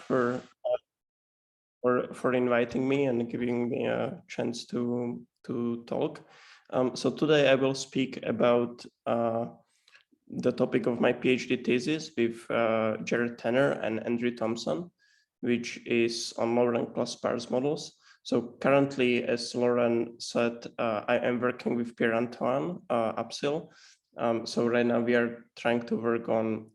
for inviting me and giving me a chance to talk. So today I will speak about the topic of my PhD thesis with Jared Tanner and Andrew Thompson, which is on low-rank plus sparse models. So currently, as Lauren said, I am working with Pierre-Antoine Upsil. So right now we are trying to work on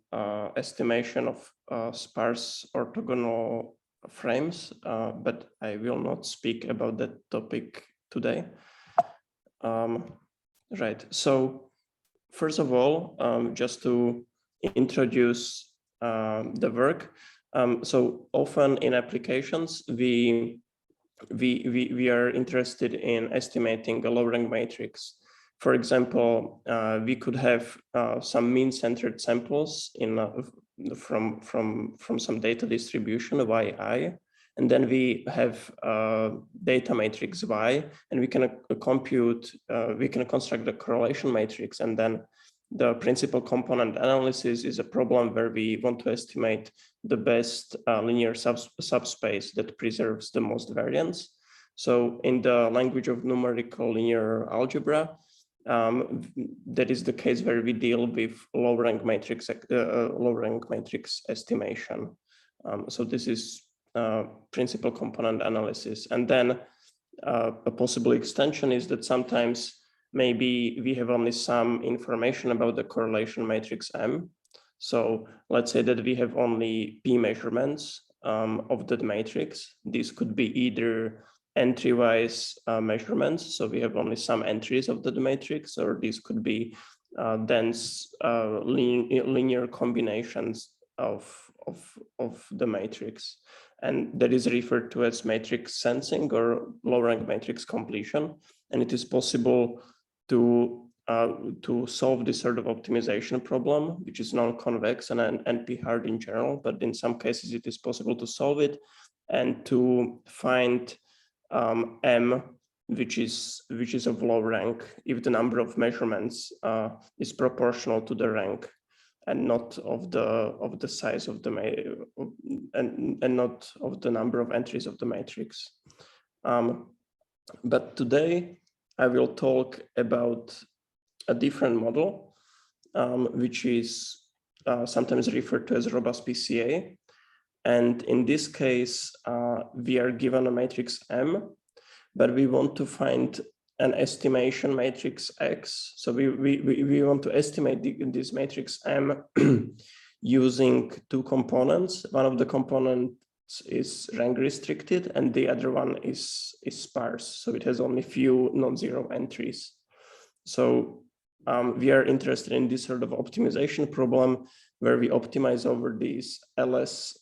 estimation of sparse orthogonal frames, but I will not speak about that topic today. Right, so first of all, just to introduce the work. So often in applications, we are interested in estimating a low-rank matrix. For example, we could have some mean-centered samples in from some data distribution yi, and then we have data matrix y, and we can we can construct the correlation matrix, and then the principal component analysis is a problem where we want to estimate the best linear subspace that preserves the most variance. So in the language of numerical linear algebra, that is the case where we deal with low-rank matrix estimation. So this is principal component analysis. And then a possible extension is that sometimes maybe we have only some information about the correlation matrix M. So let's say that we have only P measurements of that matrix. This could be either entry-wise measurements, so we have only some entries of the matrix, or these could be dense linear combinations of the matrix. And that is referred to as matrix sensing or low-rank matrix completion. And it is possible to solve this sort of optimization problem, which is non-convex and NP-hard in general, but in some cases it is possible to solve it and to find M, which is of low rank, if the number of measurements is proportional to the rank and not of the size of the and not of the number of entries of the matrix. But today I will talk about a different model, which is sometimes referred to as Robust PCA. And in this case, we are given a matrix M, but we want to find an estimation matrix X. So we want to estimate this matrix M using two components. One of the components is rank restricted, and the other one is sparse. So it has only few non-zero entries. So we are interested in this sort of optimization problem where we optimize over these LS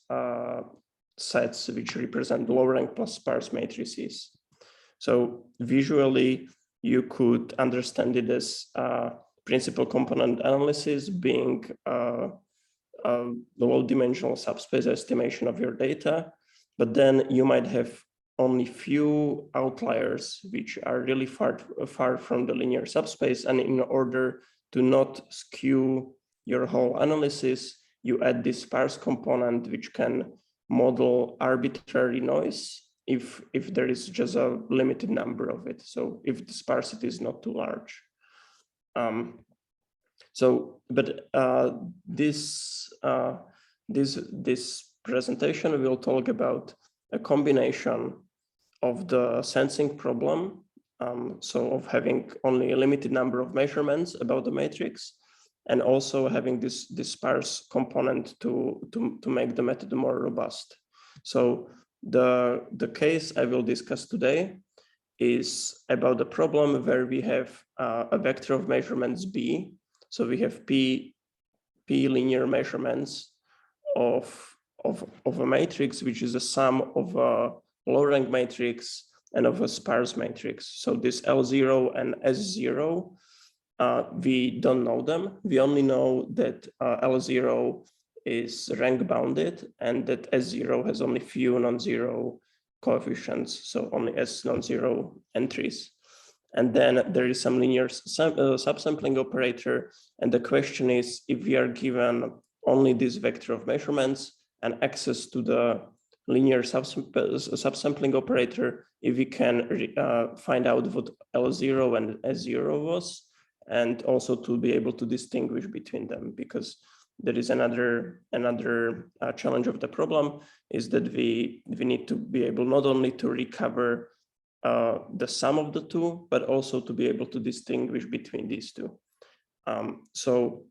sets, which represent low rank plus sparse matrices. So visually, you could understand it as principal component analysis being the low dimensional subspace estimation of your data, but then you might have only few outliers which are really far from the linear subspace, and in order to not skew your whole analysis, you add this sparse component which can model arbitrary noise if there is just a limited number of it. So if the sparsity is not too large. This presentation will talk about a combination of the sensing problem, so of having only a limited number of measurements about the matrix, and also having this sparse component to make the method more robust. So the case I will discuss today is about the problem where we have a vector of measurements B. So we have P linear measurements of a matrix, which is a sum of a low rank matrix and of a sparse matrix. So this L0 and S0, we don't know them. We only know that L0 is rank bounded and that S0 has only few non-zero coefficients, so only S non-zero entries. And then there is some linear subsampling operator. And the question is, if we are given only this vector of measurements and access to the linear subsampling operator if we can find out what L0 and S0 was, and also to be able to distinguish between them, because there is another challenge of the problem is that we need to be able not only to recover the sum of the two, but also to be able to distinguish between these two. So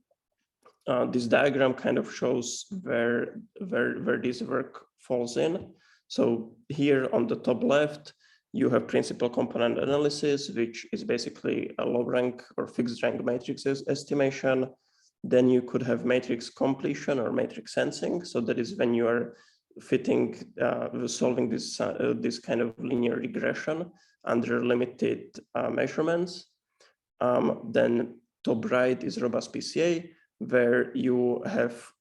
this diagram kind of shows where this work falls in. So here on the top left, you have principal component analysis, which is basically a low rank or fixed rank matrix estimation. Then you could have matrix completion or matrix sensing. So that is when you are fitting, solving this kind of linear regression under limited measurements. Then top right is robust PCA, where you have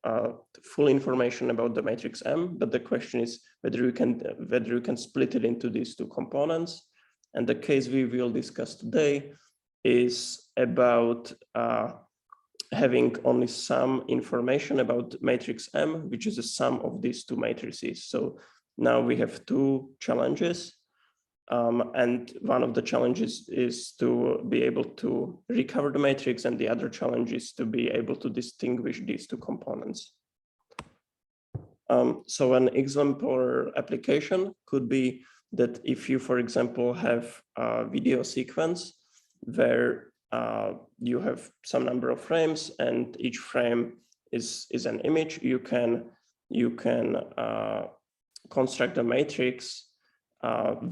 full information about the matrix M, but the question is whether you can split it into these two components. And the case we will discuss today is about having only some information about matrix M, which is the sum of these two matrices. So now we have two challenges. And one of the challenges is to be able to recover the matrix, and the other challenge is to be able to distinguish these two components. So an exemplar application could be that if you, for example, have a video sequence where you have some number of frames and each frame is an image, you can construct a matrix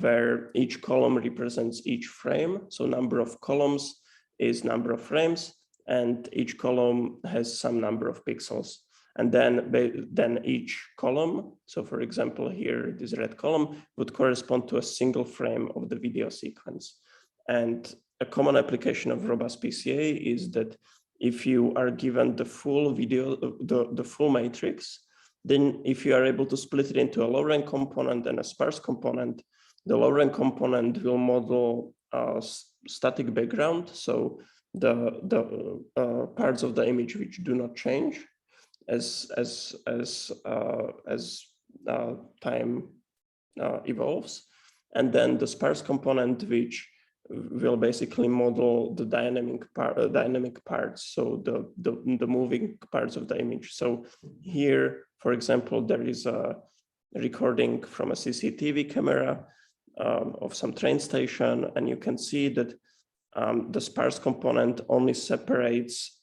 where each column represents each frame. So number of columns is number of frames, and each column has some number of pixels. And then each column, so for example, here, this red column would correspond to a single frame of the video sequence. And a common application of robust PCA is that if you are given the full video, the full matrix, then if you are able to split it into a low rank component and a sparse component, the low rank component will model static background. So the parts of the image which do not change as time evolves. And then the sparse component, which will basically model the dynamic parts, so the moving parts of the image. So here, for example, there is a recording from a CCTV camera of some train station, and you can see that the sparse component only separates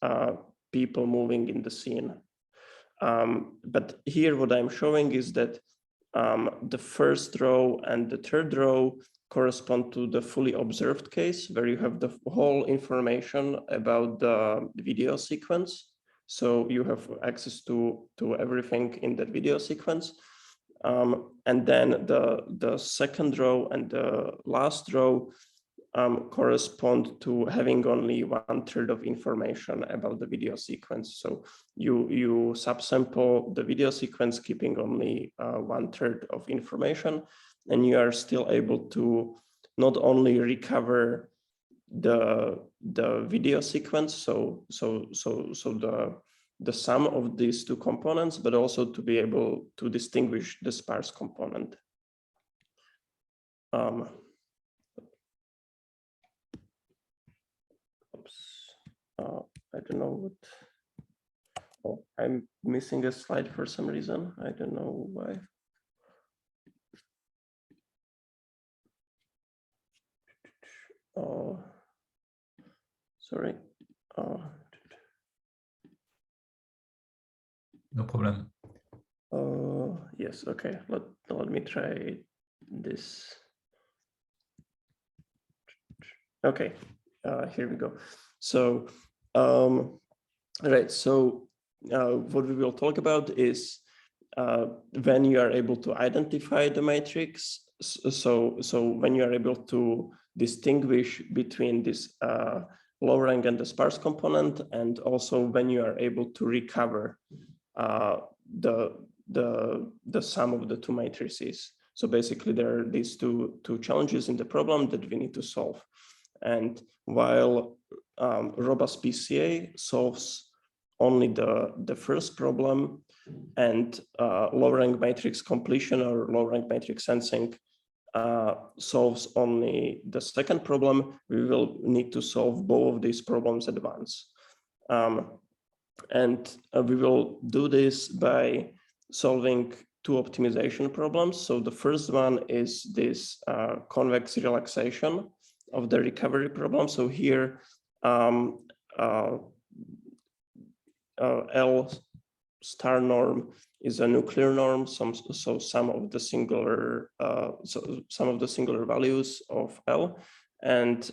people moving in the scene. But here what I'm showing is that the first row and the third row correspond to the fully observed case, where you have the whole information about the video sequence. So you have access to everything in that video sequence. And then the second row and the last row correspond to having only 1/3 of information about the video sequence. So you subsample the video sequence, keeping only 1/3 of information, and you are still able to not only recover the video sequence, so the sum of these two components, but also to be able to distinguish the sparse component. I don't know what. Oh, I'm missing a slide for some reason. I don't know why. Oh, sorry. No problem. Yes, okay. Let me try this. Okay, here we go. So, right. So, what we will talk about is when you are able to identify the matrix. So when you are able to distinguish between this low rank and the sparse component, and also when you are able to recover the sum of the two matrices. So basically, there are these two challenges in the problem that we need to solve. And while robust PCA solves only the first problem, and low-rank matrix completion or low-rank matrix sensing solves only the second problem, we will need to solve both of these problems at once. And we will do this by solving two optimization problems. So the first one is this convex relaxation of the recovery problem. So here L star norm is a nuclear norm. So some of the singular values of L, and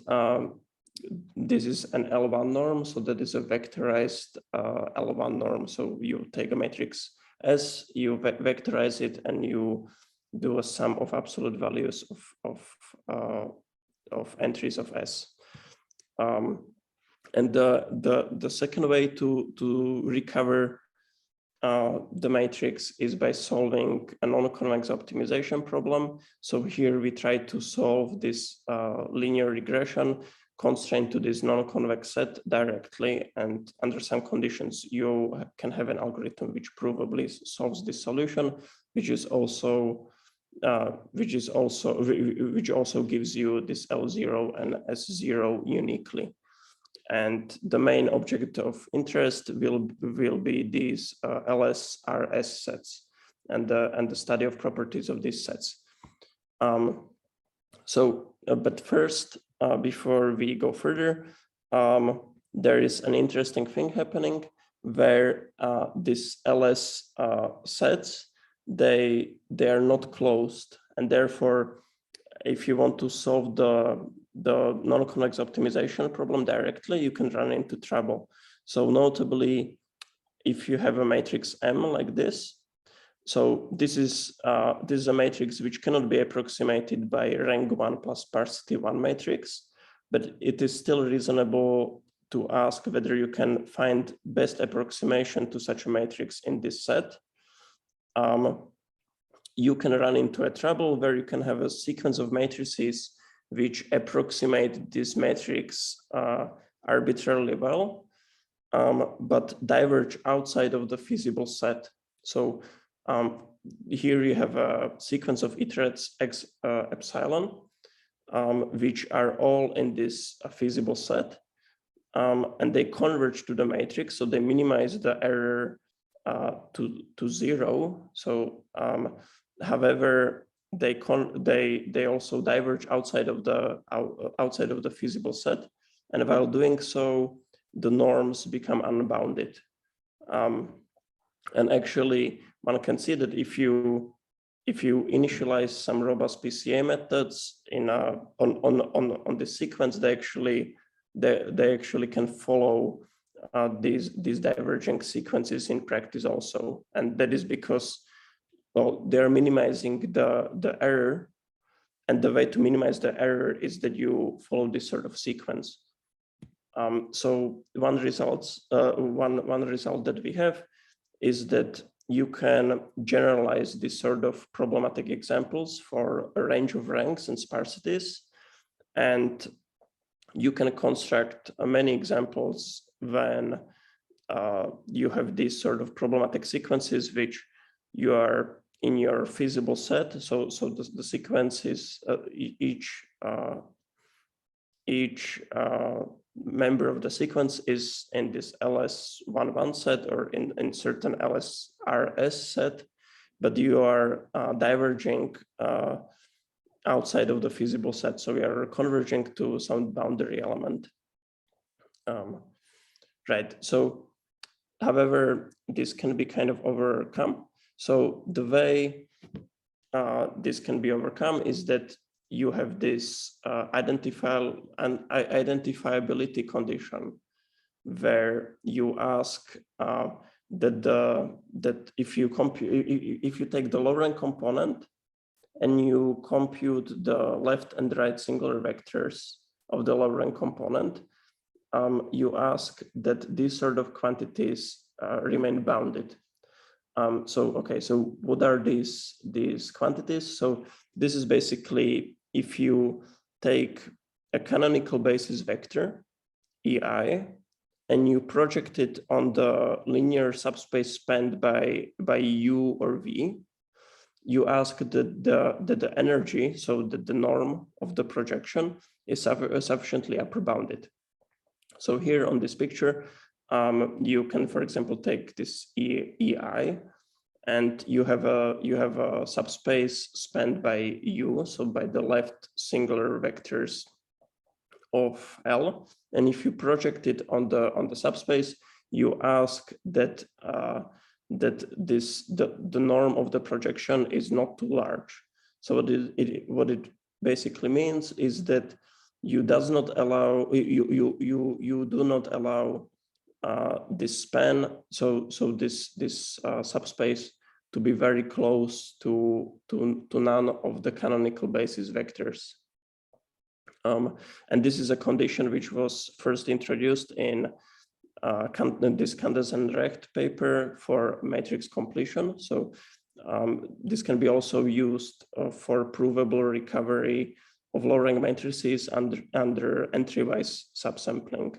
this is an L1 norm. So that is a vectorized L1 norm. So you take a matrix S, you vectorize it, and you do a sum of absolute values of entries of S. And the second way to recover the matrix is by solving a non-convex optimization problem. So here we try to solve this linear regression constraint to this non-convex set directly, and under some conditions you can have an algorithm which provably solves this solution, which also gives you this L0 and S0 uniquely. And the main object of interest will be these LS-RS sets and the study of properties of these sets. But first, before we go further, there is an interesting thing happening where these LS sets, they are not closed, and therefore, if you want to solve the non-convex optimization problem directly, you can run into trouble. So notably, if you have a matrix M like this, so this is a matrix which cannot be approximated by rank 1 plus sparsity 1 matrix, but it is still reasonable to ask whether you can find best approximation to such a matrix in this set. You can run into a trouble where you can have a sequence of matrices which approximate this matrix arbitrarily well, but diverge outside of the feasible set. So here you have a sequence of iterates x epsilon, which are all in this feasible set, and they converge to the matrix, so they minimize the error to 0. So however, they also diverge outside of the feasible set, and while doing so, the norms become unbounded. And actually, one can see that if you initialize some robust PCA methods on this sequence, they actually can follow these diverging sequences in practice also, and that is because, well, they're minimizing the error, and the way to minimize the error is that you follow this sort of sequence. So one result that we have is that you can generalize this sort of problematic examples for a range of ranks and sparsities, and you can construct many examples when you have these sort of problematic sequences which you are in your feasible set. So the sequence is each member of the sequence is in this LS11 set or in certain LS-RS set, but you are diverging outside of the feasible set. So we are converging to some boundary element. Right. So, however, this can be kind of overcome. So the way this can be overcome is that you have this identifiability condition, where you ask that if you take the low rank component and you compute the left and right singular vectors of the low rank component, you ask that these sort of quantities remain bounded. So what are these quantities? So this is basically if you take a canonical basis vector, EI, and you project it on the linear subspace spanned by U or V, you ask that the energy, so that the norm of the projection is sufficiently upper bounded. So here on this picture, you can, for example, take this EI, and you have a subspace spanned by U, so by the left singular vectors of L. And if you project it on the subspace, you ask that the norm of the projection is not too large. So what it basically means is that you do not allow this span, so this subspace to be very close to none of the canonical basis vectors. And this is a condition which was first introduced in this Candace and Recht paper for matrix completion. So this can be also used for provable recovery of low-rank matrices under entry-wise subsampling.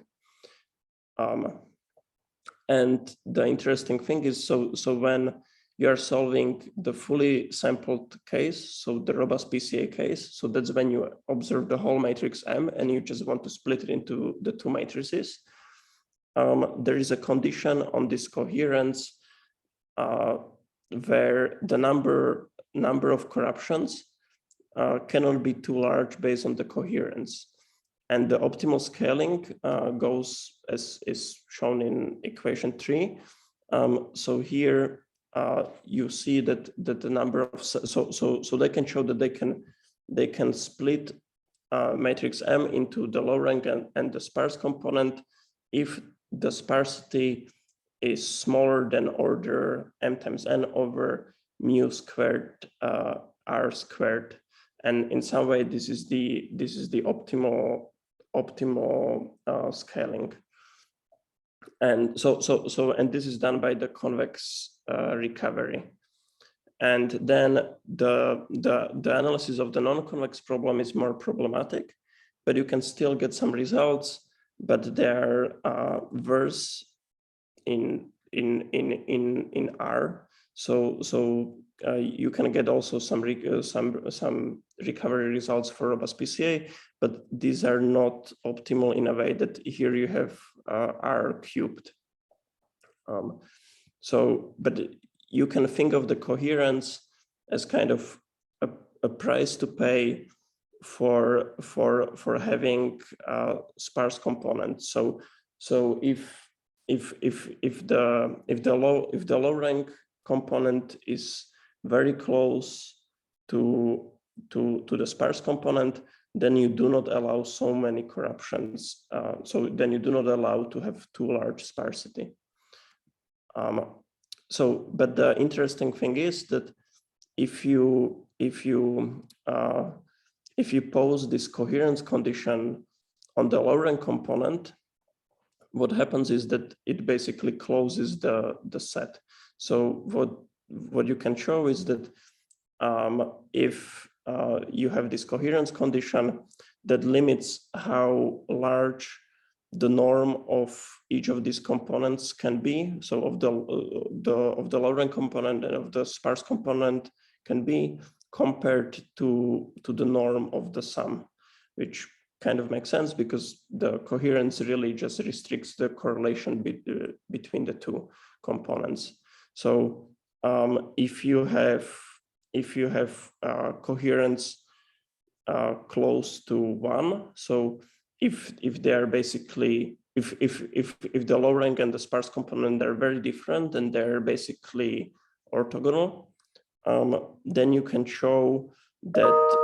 And the interesting thing is, so when you are solving the fully sampled case, so the robust PCA case, so that's when you observe the whole matrix M and you just want to split it into the two matrices. There is a condition on this coherence where the number of corruptions cannot be too large based on the coherence. And the optimal scaling goes as is shown in equation 3. So here you see that the number of so they can show that they can split matrix M into the low rank and the sparse component if the sparsity is smaller than order M times N over mu squared R squared. And in some way, this is the optimal scaling. And and this is done by the convex recovery. And then the analysis of the non-convex problem is more problematic, but you can still get some results, but they're worse in R. So you can get also some recovery results for robust PCA, but these are not optimal in a way that here you have R cubed. But you can think of the coherence as kind of a price to pay for having sparse components. So if the low rank component is very close to the sparse component, then you do not allow so many corruptions. So then you do not allow to have too large sparsity. But the interesting thing is that if you pose this coherence condition on the low rank component, what happens is that it basically closes the set. So what you can show is that if you have this coherence condition that limits how large the norm of each of these components can be, so of the low rank component and of the sparse component can be compared to the norm of the sum, which kind of makes sense because the coherence really just restricts the correlation between the two components. So if you have coherence close to 1, so if they are basically if the low rank and the sparse component are very different and they're basically orthogonal, then you can show that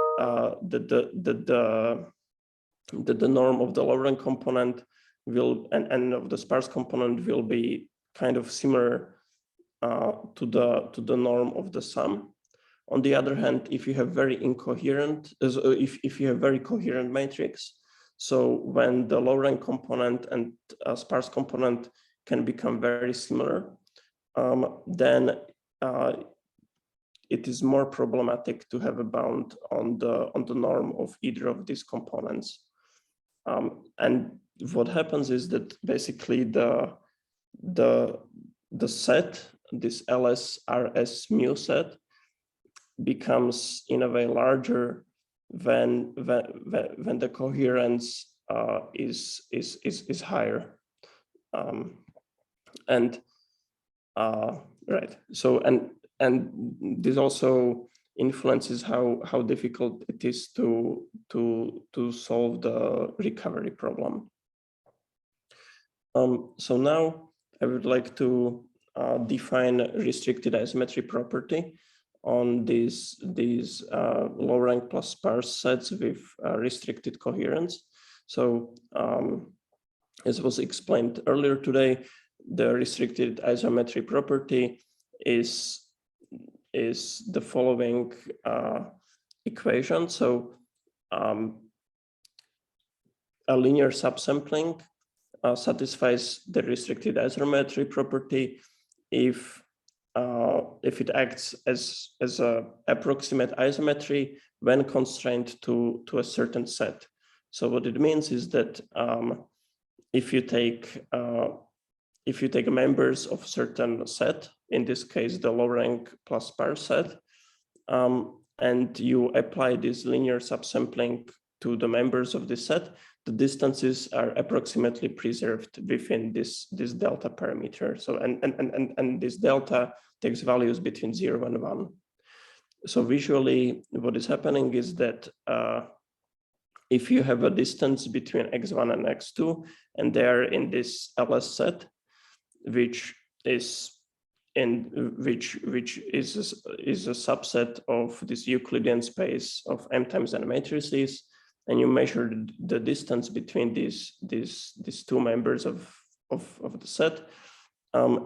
the norm of the low rank component will and of the sparse component will be kind of similar to the norm of the sum. On the other hand, if you have very incoherent, if you have very coherent matrix, so when the low rank component and sparse component can become very similar, then it is more problematic to have a bound on the norm of either of these components. And what happens is that basically the set, this LSRS mu set, becomes in a way larger when the coherence is higher, and right. So and this also influences how difficult it is to solve the recovery problem. So now I would like to define restricted isometry property on these low rank plus sparse sets with restricted coherence. So as was explained earlier today, the restricted isometry property is the following equation. So a linear subsampling satisfies the restricted isometry property if it acts as a approximate isometry when constrained to a certain set. So what it means is that if you take members of certain set, in this case the low rank plus sparse set, and you apply this linear subsampling to the members of this set, the distances are approximately preserved within this delta parameter. So and this delta takes values between 0 and 1. So visually, what is happening is that if you have a distance between x1 and x2, and they are in this LS set, which is a subset of this Euclidean space of m times n matrices, and you measure the distance between these two members of the set,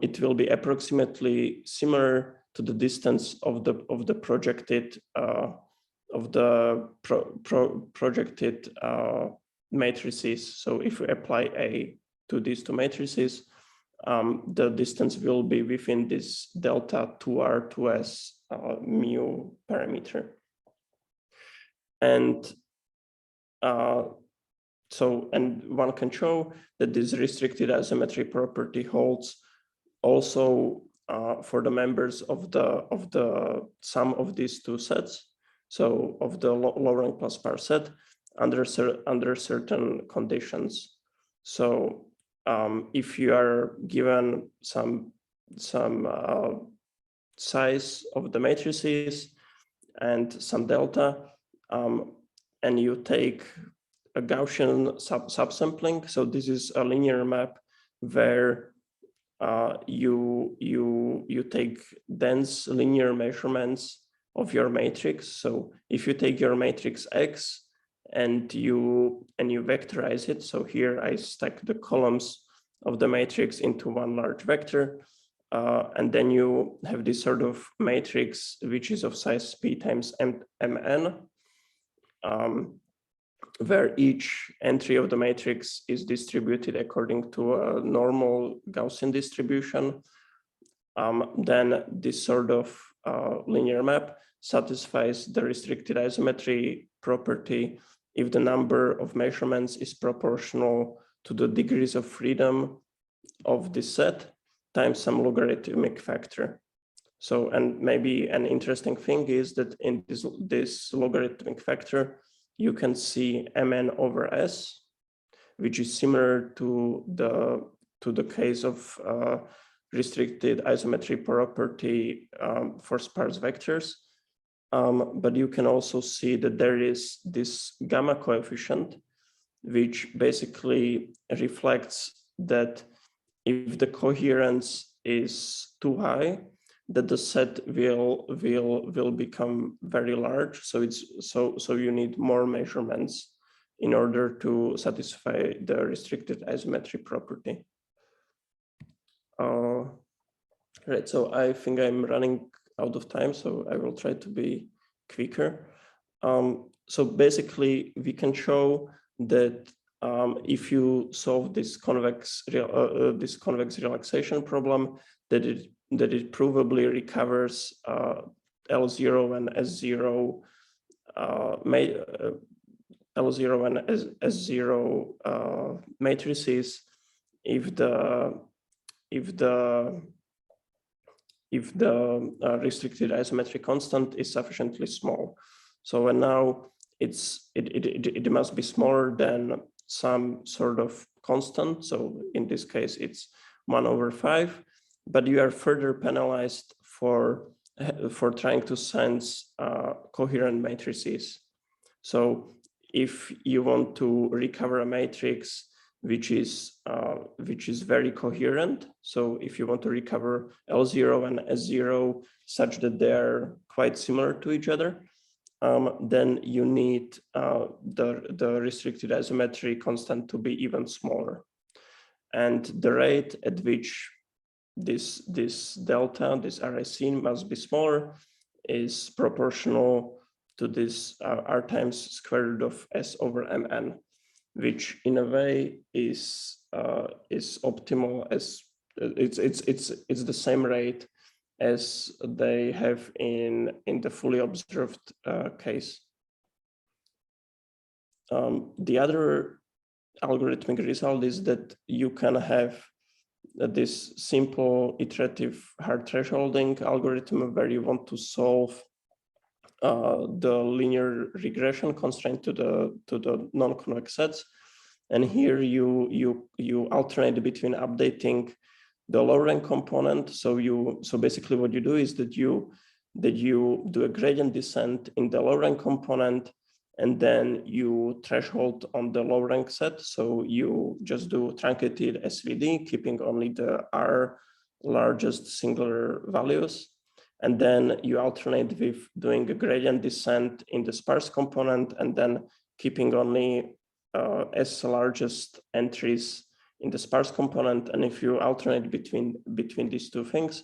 it will be approximately similar to the distance of the projected projected matrices. So if we apply A to these two matrices, the distance will be within this delta 2R 2S mu parameter. And and one can show that this restricted isometry property holds also for the members of the sum of these two sets. So of the low rank plus sparse set under certain conditions. So if you are given some size of the matrices and some delta, and you take a Gaussian subsampling. So this is a linear map where you take dense linear measurements of your matrix. So if you take your matrix X and you vectorize it, so here I stack the columns of the matrix into one large vector, and then you have this sort of matrix which is of size p times m+n, where each entry of the matrix is distributed according to a normal Gaussian distribution. Then this sort of linear map satisfies the restricted isometry property if the number of measurements is proportional to the degrees of freedom of this set times some logarithmic factor. So, and maybe an interesting thing is that in this logarithmic factor, you can see m+n/s, which is similar to the case of restricted isometry property for sparse vectors. But you can also see that there is this gamma coefficient, which basically reflects that if the coherence is too high, that the set will become very large. So so you need more measurements in order to satisfy the restricted isometry property. Right, so I think I'm running out of time, so I will try to be quicker. So basically, we can show that if you solve this convex relaxation problem, that it provably recovers L0 and S0 L0 and S0 matrices if the restricted isometry constant is sufficiently small. So and now it must be smaller than some sort of constant. So in this case, it's 1/5, but you are further penalized for trying to sense coherent matrices. So if you want to recover a matrix which is very coherent, so if you want to recover L0 and S0 such that they're quite similar to each other, then you need the restricted isometry constant to be even smaller. And the rate at which this delta, this RIC must be smaller, is proportional to this R times square root of S over MN, which in a way is optimal, as it's the same rate as they have in the fully observed case. The other algorithmic result is that you can have this simple iterative hard thresholding algorithm where you want to solve the linear regression constraint to the non-convex sets, and here you alternate between updating the low rank component. So basically what you do is that you do a gradient descent in the low rank component, and then you threshold on the low rank set. So you just do truncated SVD, keeping only the R largest singular values. And then you alternate with doing a gradient descent in the sparse component, and then keeping only S largest entries in the sparse component. And if you alternate between these two things,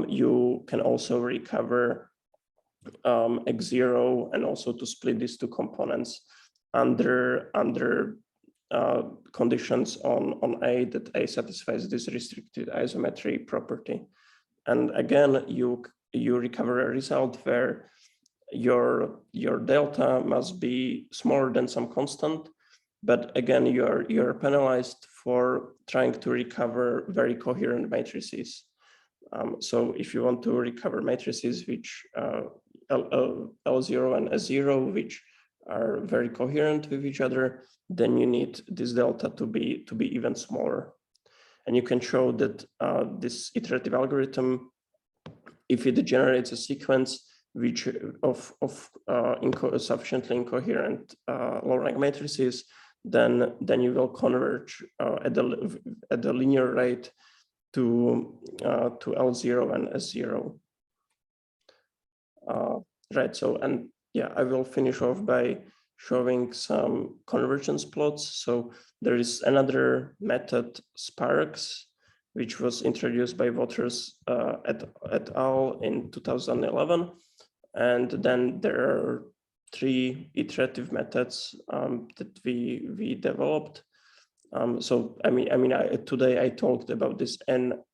you can also recover X0, and also to split these two components under conditions on A that A satisfies this restricted isometry property. And again, you recover a result where your delta must be smaller than some constant, but again, you're penalized for trying to recover very coherent matrices. So if you want to recover matrices which L0 and S0, which are very coherent with each other, then you need this delta to be even smaller. And you can show that this iterative algorithm, if it generates a sequence which of sufficiently incoherent low-rank matrices, then you will converge at the linear rate to L0 and S0. Right. So, and yeah, I will finish off by showing some convergence plots. So there is another method, sparse, which was introduced by Waters et al. In 2011. And then there are 3 iterative methods that we developed. So today I talked about this NAHT,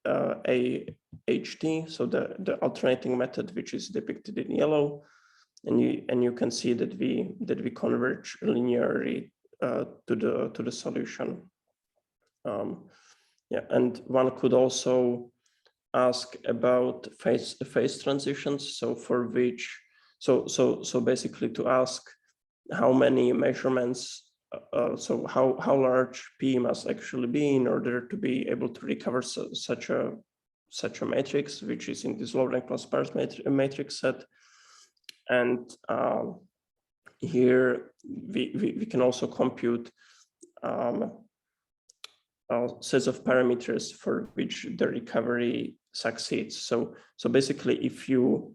so the alternating method, which is depicted in yellow, and you can see that we converge linearly to the solution. Yeah, and one could also ask about phase transitions. So for which, so basically to ask how many measurements. So how large P must actually be in order to be able to recover such a matrix, which is in this low rank plus sparse matrix set. And here we can also compute sets of parameters for which the recovery succeeds. So basically, if you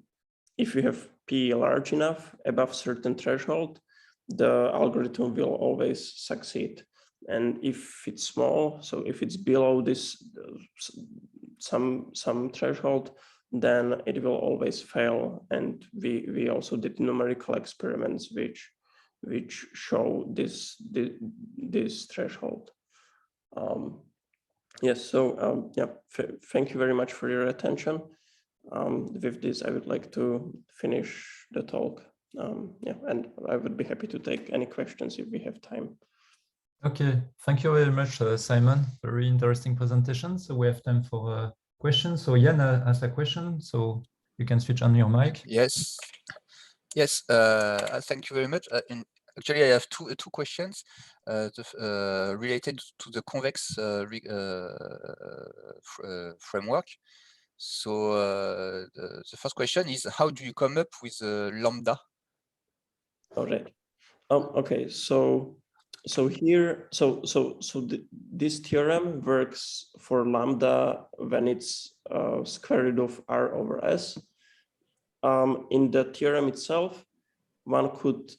have P large enough above certain threshold, the algorithm will always succeed. And if it's small, so if it's below this some threshold, then it will always fail. And we also did numerical experiments which show this threshold. Yes, so yeah, thank you very much for your attention. With this, I would like to finish the talk. Yeah, and I would be happy to take any questions if we have time. Okay, thank you very much, Simon. Very interesting presentation. So we have time for questions. So Jan asked a question, so you can switch on your mic. Yes. Yes, thank you very much. Actually, I have two questions related to the convex framework. So the first question is, how do you come up with lambda? All right. Okay. This theorem works for lambda when it's square root of r over s. In the theorem itself, one could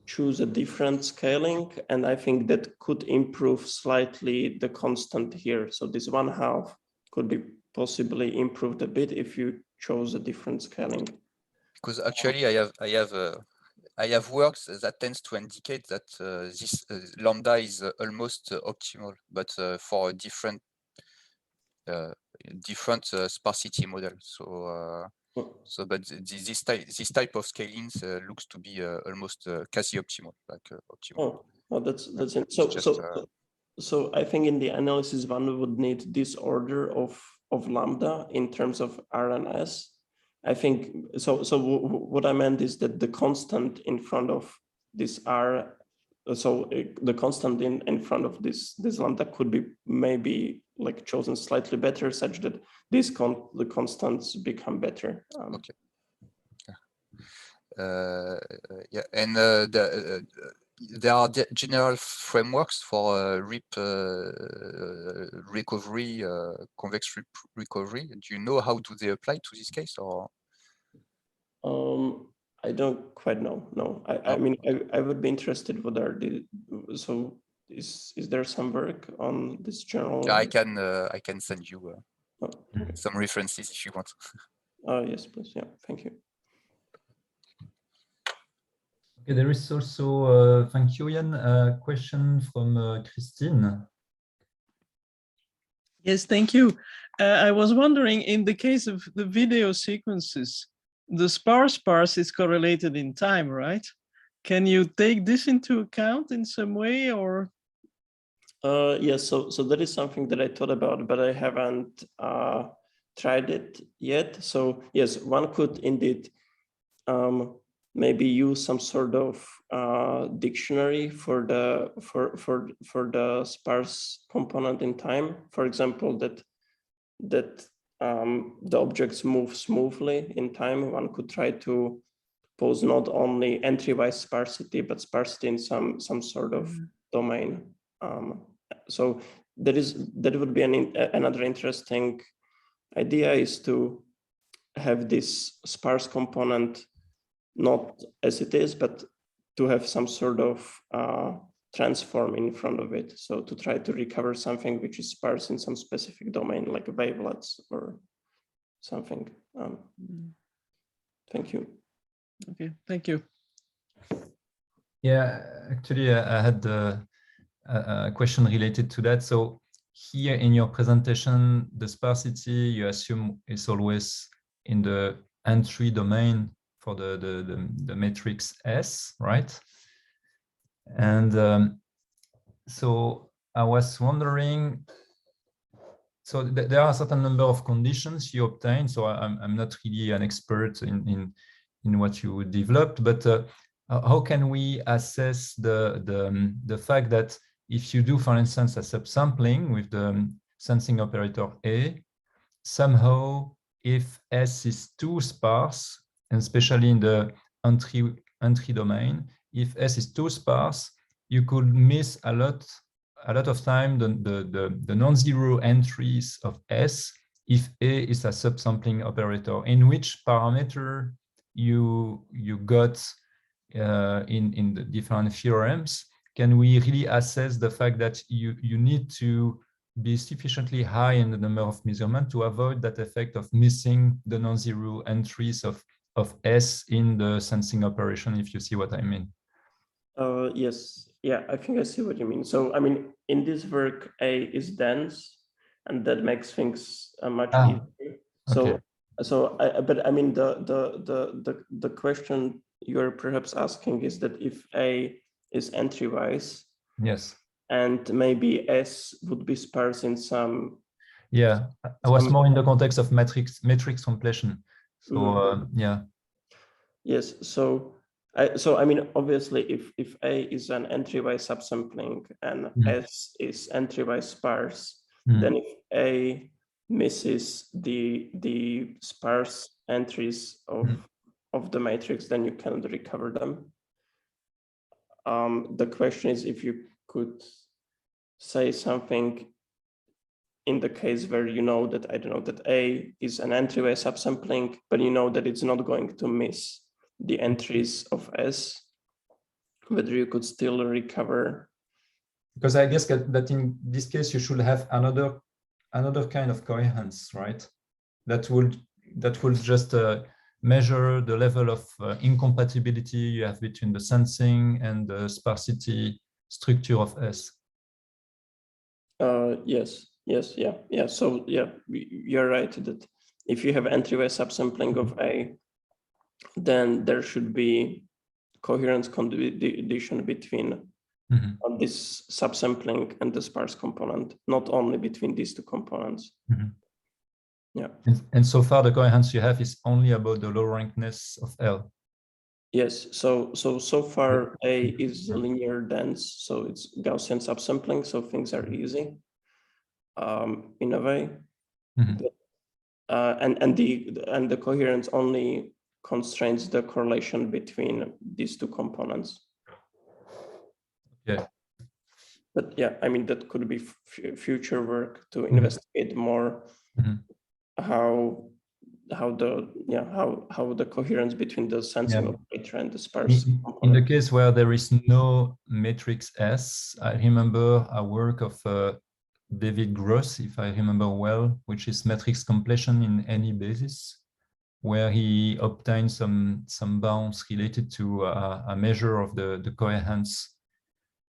choose a different scaling, and I think that could improve slightly the constant here. So this 1/2 could be possibly improved a bit if you chose a different scaling. Because actually, I have works that tends to indicate that this lambda is almost optimal, but for a different sparsity model. So, but this type of scalings looks to be almost quasi-optimal, like optimal. Oh, that's it. So I think in the analysis one would need this order of lambda in terms of R and S. I think so. So what I meant is that the constant in front of this R, so the constant in front of this lambda could be maybe like chosen slightly better, such that the constants become better. Okay. Yeah, and there are general frameworks for recovery, convex recovery. Do you know how do they apply to this case, or? I don't quite know. No, I mean, I would be interested whether so is there some work on this general? I can send you Okay. some references if you want. Yes, please. Yeah, thank you. Okay, there is also, thank you, Jan, a question from Christine. Yes, thank you. I was wondering, in the case of the video sequences, the sparse is correlated in time, right? Can you take this into account in some way, or? Yes, so that is something that I thought about, but I haven't tried it yet. So yes, one could indeed maybe use some sort of dictionary for the sparse component in time. For example, that the objects move smoothly in time. One could try to pose not only entry-wise sparsity, but sparsity in some sort of domain. So that would be another interesting idea, is to have this sparse component not as it is, but to have some sort of transform in front of it. So to try to recover something which is sparse in some specific domain, like wavelets or something. Thank you. Okay, thank you. Yeah, actually, I had a question related to that. So here in your presentation, the sparsity you assume is always in the entry domain for the matrix S, right? And so I was wondering, so there are a certain number of conditions you obtain. So I'm not really an expert in what you developed, but how can we assess the fact that if you do, for instance, a subsampling with the sensing operator A, somehow if S is too sparse, and especially in the entry domain, if S is too sparse, you could miss a lot of time the non-zero entries of S if A is a subsampling operator. In which parameter you got in the different theorems, can we really assess the fact that you need to be sufficiently high in the number of measurements to avoid that effect of missing the non-zero entries of S in the sensing operation, if you see what I mean? Yes, yeah, I think I see what you mean. So, I mean, in this work, A is dense, and that makes things much easier. So, okay. but I mean, the question you're perhaps asking is that if A is entry-wise, yes, and maybe S would be sparse in some. yeah, I was more in the context of matrix completion. So yeah. Yes, so I mean, obviously, if A is an entry-wise subsampling and S is entry-wise sparse, then if A misses the sparse entries of the matrix, then you cannot recover them. The question is if you could say something in the case where you know that, I don't know, that A is an entryway subsampling, but you know that it's not going to miss the entries of S, whether you could still recover. Because I guess that in this case, you should have another kind of coherence, right? That will just measure the level of incompatibility you have between the sensing and the sparsity structure of S. Yeah. So yeah, you're right that if you have entryway subsampling of A, then there should be coherence condition between this subsampling and the sparse component, not only between these two components. Yeah. And so far, the coherence you have is only about the low rankedness of L. Yes. So far, A is linear dense, so it's Gaussian subsampling, so things are easy in a way. And the coherence only constrains the correlation between these two components. Yeah. But yeah, I mean, that could be future work to investigate more how the coherence between the sensing operator and the sparse component. In the case where there is no matrix S, I remember a work of David Gross, if I remember well, which is matrix completion in any basis, where he obtained some bounds related to a measure of the coherence.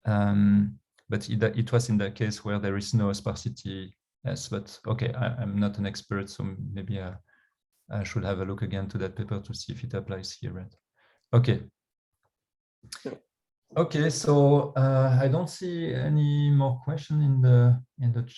But it was in the case where there is no sparsity S. But okay, I'm not an expert, so maybe I should have a look again to that paper to see if it applies here, right? Okay. Okay, so I don't see any more question in the